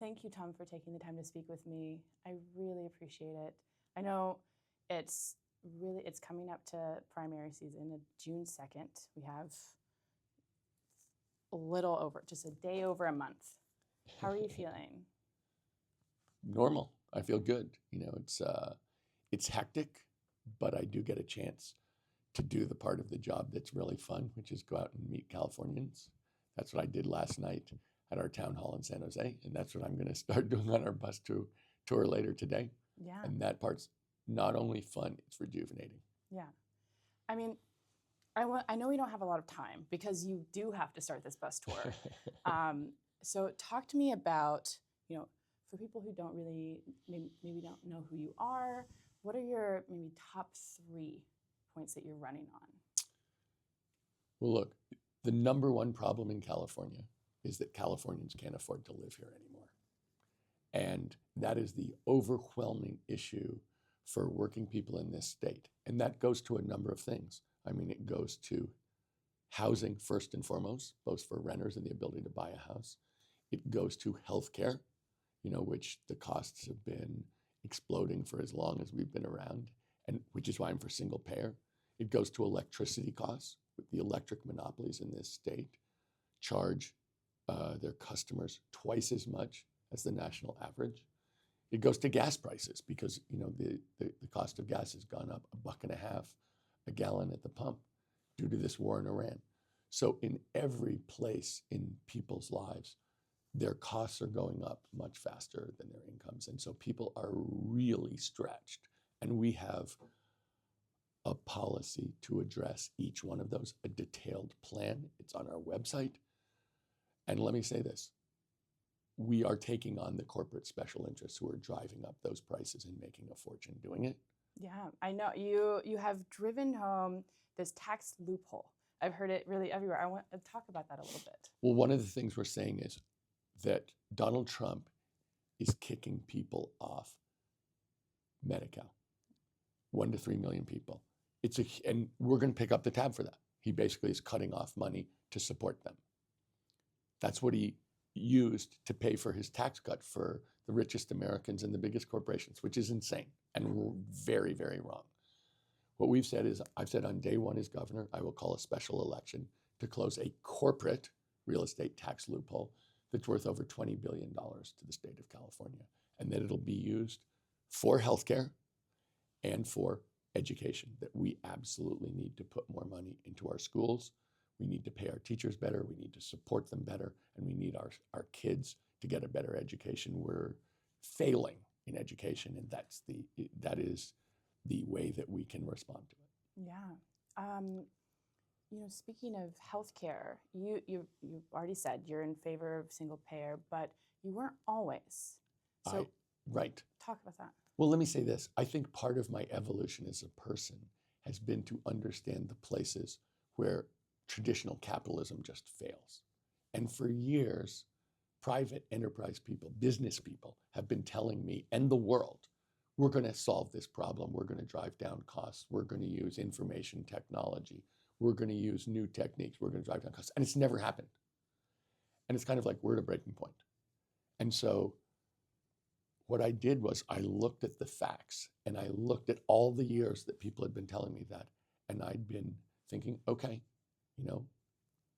thank you, Tom, for taking the time to speak with me. I really appreciate it. I know it's coming up to primary season, June 2nd. We have just a day over a month. How are you feeling? Normal. I feel good. It's hectic, but I do get a chance to do the part of the job that's really fun, which is go out and meet Californians. That's what I did last night at our town hall in San Jose, and that's what I'm going to start doing on our bus tour later today. Yeah. And that part's not only fun, it's rejuvenating. Yeah. I mean, I know we don't have a lot of time because you do have to start this bus tour. So talk to me about, for people who don't really, maybe don't know who you are, what are your maybe top 3 points that you're running on? Well, look, the number one problem in California is that Californians can't afford to live here anymore. And that is the overwhelming issue for working people in this state. And that goes to a number of things. I mean, it goes to housing first and foremost, both for renters and the ability to buy a house. It goes to healthcare, which the costs have been exploding for as long as we've been around, and which is why I'm for single payer. It goes to electricity costs. With the electric monopolies in this state charge their customers twice as much as the national average. It goes to gas prices because the cost of gas has gone up $1.50 a gallon at the pump due to this war in Iran. So in every place in people's lives, their costs are going up much faster than their incomes. And so people are really stretched. And we have a policy to address each one of those, a detailed plan. It's on our website. And let me say this, we are taking on the corporate special interests who are driving up those prices and making a fortune doing it. Yeah, I know. You have driven home this tax loophole. I've heard it really everywhere. I want to talk about that a little bit. Well, one of the things we're saying is that Donald Trump is kicking people off Medi-Cal, 1 to 3 million people. And we're going to pick up the tab for that. He basically is cutting off money to support them. That's what he used to pay for his tax cut for the richest Americans and the biggest corporations, which is insane and very, very wrong. What we've said is, I've said on day 1 as governor, I will call a special election to close a corporate real estate tax loophole that's worth over $20 billion to the state of California, and that it'll be used for healthcare and for education, that we absolutely need to put more money into our schools. We need to pay our teachers better. We need to support them better. And we need our kids to get a better education. We're failing in education, and that is the way that we can respond to it. Yeah. Speaking of healthcare, you already said you're in favor of single payer, but you weren't always. So right. Talk about that. Well, let me say this. I think part of my evolution as a person has been to understand the places where traditional capitalism just fails. And for years, private enterprise people, business people have been telling me and the world, we're going to solve this problem. We're going to drive down costs. We're going to use information technology. We're going to use new techniques. We're going to drive down costs. And it's never happened. And it's kind of like we're at a breaking point. And so what I did was I looked at the facts and I looked at all the years that people had been telling me that. And I'd been thinking, okay,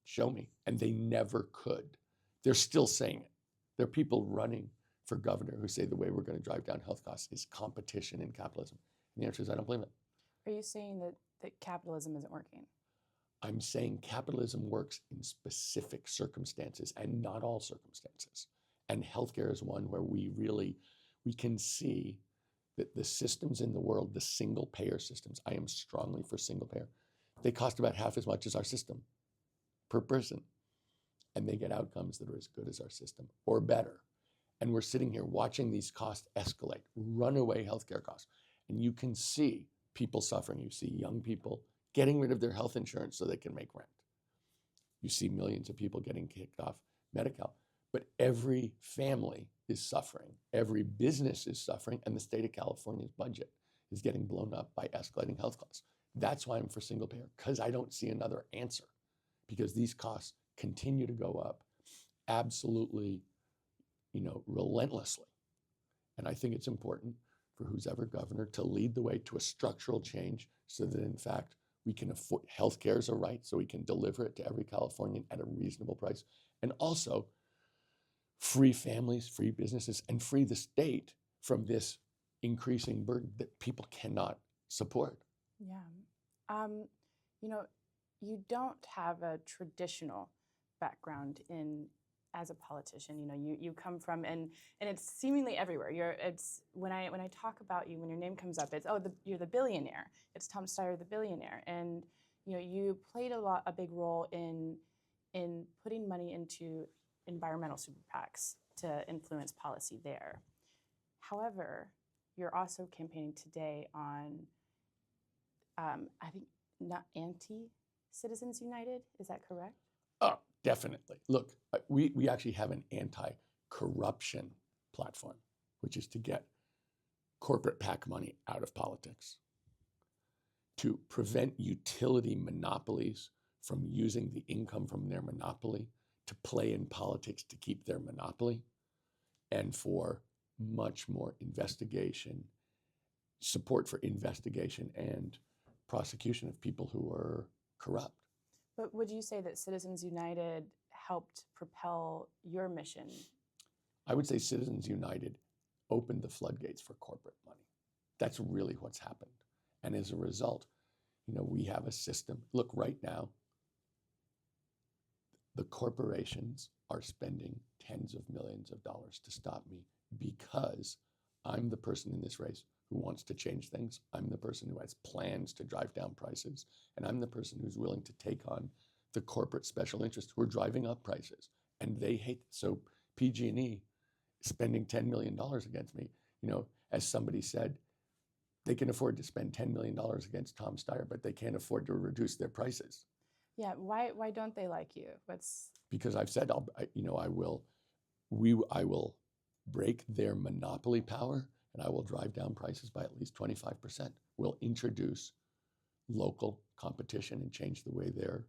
show me. And they never could. They're still saying it. There are people running for governor who say the way we're going to drive down health costs is competition in capitalism. And the answer is I don't believe it. Are you saying that capitalism isn't working? I'm saying capitalism works in specific circumstances and not all circumstances. And healthcare is one where we can see that the systems in the world, the single payer systems, I am strongly for single payer, they cost about half as much as our system per person. And they get outcomes that are as good as our system or better. And we're sitting here watching these costs escalate, runaway healthcare costs. And you can see people suffering. You see young people getting rid of their health insurance so they can make rent. You see millions of people getting kicked off Medi-Cal. But every family is suffering. Every business is suffering. And the state of California's budget is getting blown up by escalating health costs. That's why I'm for single payer, because I don't see another answer. Because these costs continue to go up absolutely, relentlessly. And I think it's important for who's ever governor to lead the way to a structural change so that, in fact, we can afford healthcare as a right, so we can deliver it to every Californian at a reasonable price, and also free families, free businesses, and free the state from this increasing burden that people cannot support. Yeah. You know, you don't have a traditional background as a politician. You come from, and it's seemingly everywhere. It's when I talk about you, when your name comes up, it's you're the billionaire. It's Tom Steyer, the billionaire, and you played a big role in putting money into environmental super PACs to influence policy there. However, you're also campaigning today on, I think, not anti-Citizens United. Is that correct? Oh, definitely. Look, we actually have an anti-corruption platform, which is to get corporate PAC money out of politics, to prevent utility monopolies from using the income from their monopoly to play in politics to keep their monopoly, and for much more investigation, support for investigation and prosecution of people who are corrupt. But would you say that Citizens United helped propel your mission? I would say Citizens United opened the floodgates for corporate money. That's really what's happened. And as a result, we have a system. Look, right now, the corporations are spending tens of millions of dollars to stop me because I'm the person in this race who wants to change things. I'm the person who has plans to drive down prices. And I'm the person who's willing to take on the corporate special interests who are driving up prices. And they hate. So PG&E spending $10 million against me, as somebody said, they can afford to spend $10 million against Tom Steyer, but they can't afford to reduce their prices. Yeah, why don't they like you? Because I've said I will break their monopoly power, and I will drive down prices by at least 25%. We'll introduce local competition and change the way they're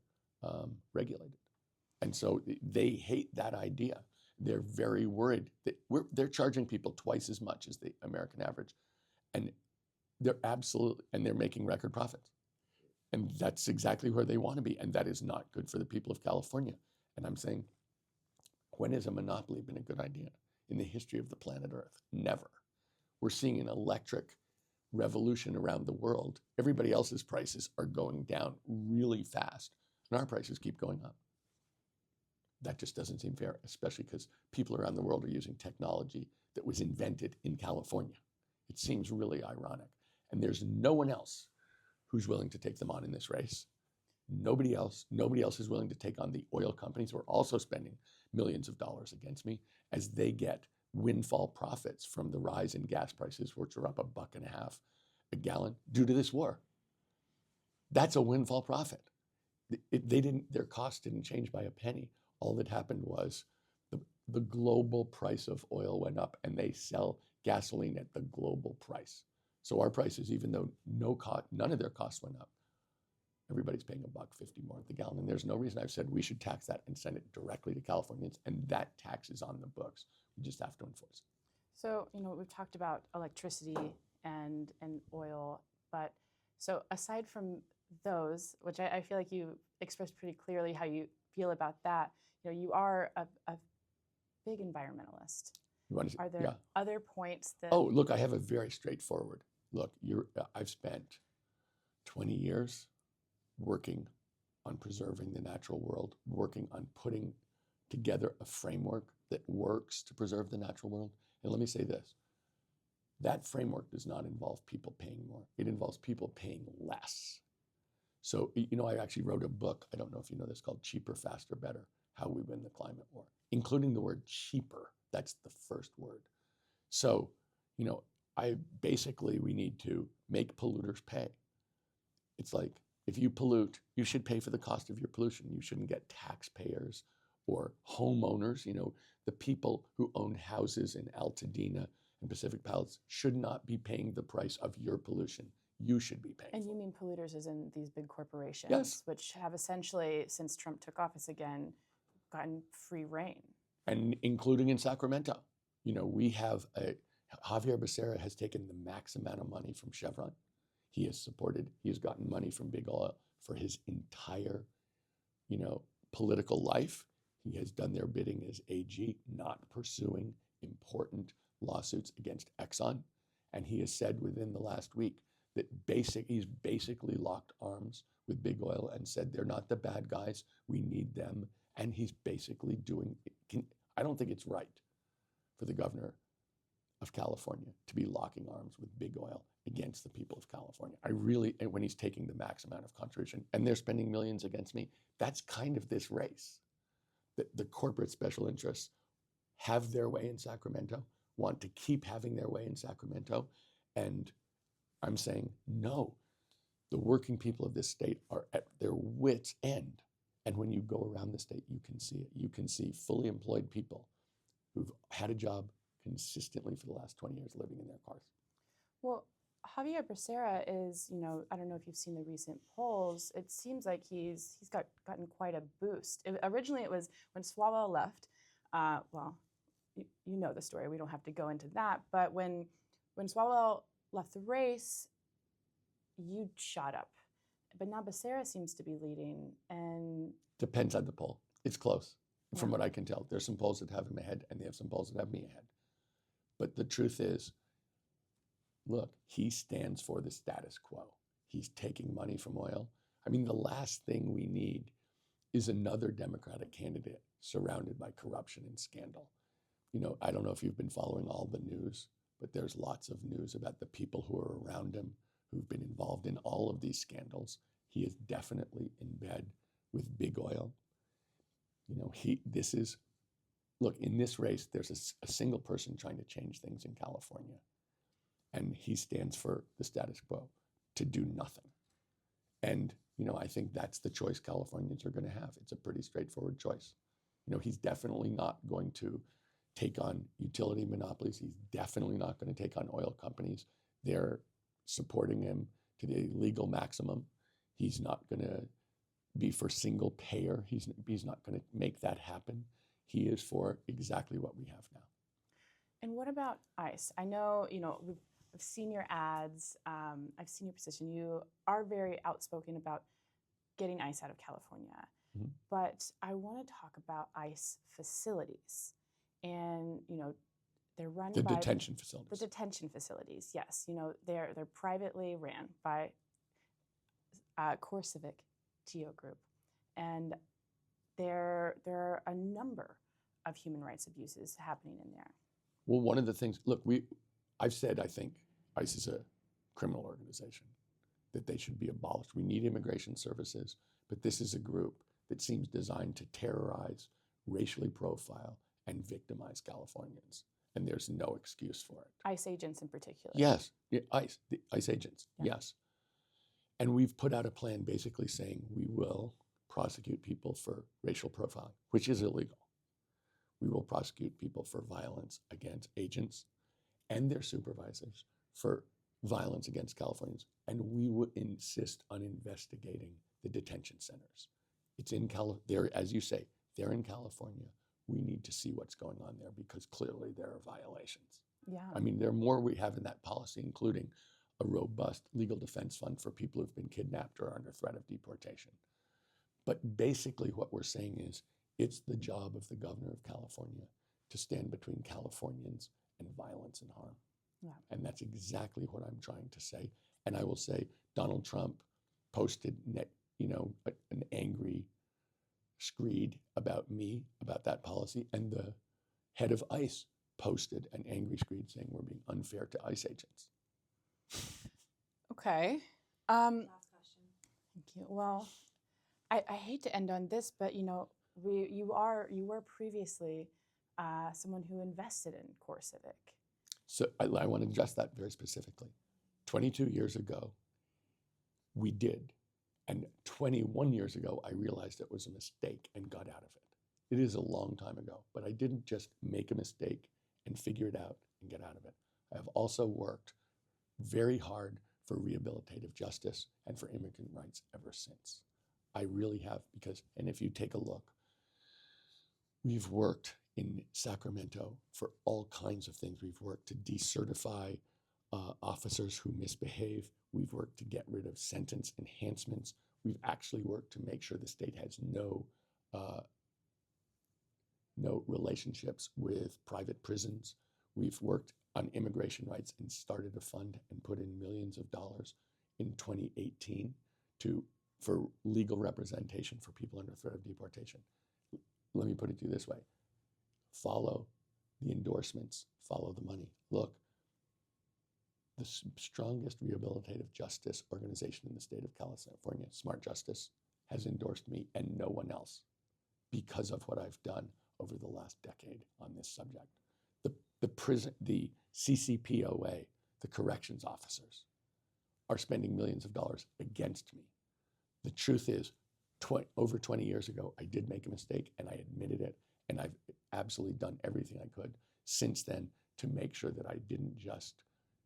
regulated. And so they hate that idea. They're very worried that they're charging people twice as much as the American average, and they're making record profits. And that's exactly where they want to be. And that is not good for the people of California. And I'm saying, when has a monopoly been a good idea in the history of the planet Earth? Never. We're seeing an electric revolution around the world. Everybody else's prices are going down really fast, and our prices keep going up. That just doesn't seem fair, especially because people around the world are using technology that was invented in California. It seems really ironic. And there's no one else who's willing to take them on in this race. Nobody else is willing to take on the oil companies who are also spending millions of dollars against me as they get windfall profits from the rise in gas prices, which are up $1.50 a gallon due to this war. That's a windfall profit. Their cost didn't change by a penny. All that happened was the global price of oil went up, and they sell gasoline at the global price. So our prices, even though none of their costs went up, everybody's paying $1.50 more at the gallon. And there's no reason. I've said we should tax that and send it directly to Californians, and that tax is on the books. We just have to enforce it. So, we've talked about electricity and oil, but so aside from those, which I feel like you expressed pretty clearly how you feel about that, you are a big environmentalist. Are there other points that... Oh, look, I have a very straightforward. Look, I've spent 20 years working on preserving the natural world, working on putting together a framework that works to preserve the natural world. And let me say this, that framework does not involve people paying more. It involves people paying less. So, I actually wrote a book, I don't know if you know this, called Cheaper, Faster, Better, How We Win the Climate War, including the word cheaper. That's the first word. So, we need to make polluters pay. It's like, if you pollute, you should pay for the cost of your pollution. You shouldn't get taxpayers or homeowners. The people who own houses in Altadena and Pacific Palace should not be paying the price of your pollution. You should be paying. And you mean polluters as in these big corporations, yes, which have essentially, since Trump took office again, gotten free reign. And including in Sacramento. we have Javier Becerra has taken the max amount of money from Chevron. He has gotten money from big oil for his entire, political life. He has done their bidding as AG, not pursuing important lawsuits against Exxon. And he has said within the last week that he's basically locked arms with big oil and said they're not the bad guys, we need them. And he's basically I don't think it's right for the governor of California to be locking arms with big oil against the people of California. When he's taking the max amount of contribution and they're spending millions against me, that's kind of this race. The corporate special interests have their way in Sacramento, want to keep having their way in Sacramento. And I'm saying, no, the working people of this state are at their wits' end. And when you go around the state, you can see it. You can see fully employed people who've had a job consistently for the last 20 years living in their cars. Well, Javier Becerra is, I don't know if you've seen the recent polls. It seems like he's gotten quite a boost. Originally, it was when Swalwell left. Well, you know the story. We don't have to go into that. But when Swalwell left the race, you shot up. But now Becerra seems to be leading, and depends on the poll. It's close, from what I can tell. There's some polls that have him ahead, and they have some polls that have me ahead. But the truth is, look, he stands for the status quo. He's taking money from oil. I mean, the last thing we need is another Democratic candidate surrounded by corruption and scandal. I don't know if you've been following all the news, but there's lots of news about the people who are around him who've been involved in all of these scandals. He is definitely in bed with big oil. Look, in this race, there's a single person trying to change things in California. And he stands for the status quo, to do nothing. And, I think that's the choice Californians are going to have. It's a pretty straightforward choice. He's definitely not going to take on utility monopolies. He's definitely not going to take on oil companies. They're supporting him to the legal maximum. He's not going to be for single payer. He's not going to make that happen. He is for exactly what we have now. And what about ICE? I know, I've seen your ads. I've seen your position. You are very outspoken about getting ICE out of California. Mm-hmm. But I want to talk about ICE facilities. And, they're run by detention facilities. The detention facilities, yes. They're privately ran by CoreCivic Geo Group. And there are a number of human rights abuses happening in there. Well, one of the things, look, I've said I think ICE is a criminal organization, that they should be abolished. We need immigration services, but this is a group that seems designed to terrorize, racially profile, and victimize Californians. And there's no excuse for it. ICE agents in particular. Yes, the ICE agents, yes. And we've put out a plan basically saying we will prosecute people for racial profiling, which is illegal. We will prosecute people for violence against agents and their supervisors for violence against Californians. And we will insist on investigating the detention centers. It's in California, as you say, they're in California. We need to see what's going on there because clearly there are violations. Yeah. I mean, there are more we have in that policy, including a robust legal defense fund for people who've been kidnapped or are under threat of deportation. But basically what we're saying is it's the job of the governor of California to stand between Californians and violence and harm. Yeah. And that's exactly what I'm trying to say. And I will say Donald Trump posted an angry screed about me, about that policy, and the head of ICE posted an angry screed saying we're being unfair to ICE agents. Okay. Last question. Thank you. Well, I hate to end on this, but you were previously someone who invested in CoreCivic. So I want to address that very specifically. 22 years ago, we did. And 21 years ago, I realized it was a mistake and got out of it. It is a long time ago, but I didn't just make a mistake and figure it out and get out of it. I have also worked very hard for rehabilitative justice and for immigrant rights ever since. I really have, and if you take a look, we've worked in Sacramento for all kinds of things. We've worked to decertify officers who misbehave. We've worked to get rid of sentence enhancements. We've actually worked to make sure the state has no relationships with private prisons. We've worked on immigration rights and started a fund and put in millions of dollars in 2018 for legal representation for people under threat of deportation. Let me put it to you this way. Follow the endorsements, follow the money. Look, the strongest rehabilitative justice organization in the state of California, Smart Justice, has endorsed me and no one else because of what I've done over the last decade on this subject. The CCPOA, the corrections officers, are spending millions of dollars against me. The truth is, over 20 years ago, I did make a mistake and I admitted it, and I've absolutely done everything I could since then to make sure that I didn't just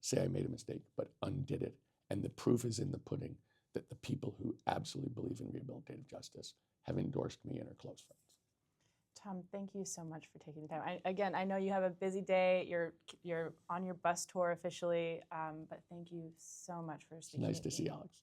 say I made a mistake, but undid it. And the proof is in the pudding that the people who absolutely believe in rehabilitative justice have endorsed me and are close friends. Tom, thank you so much for taking the time. Again, I know you have a busy day. You're on your bus tour officially, but thank you so much for speaking. It's nice to see Alix.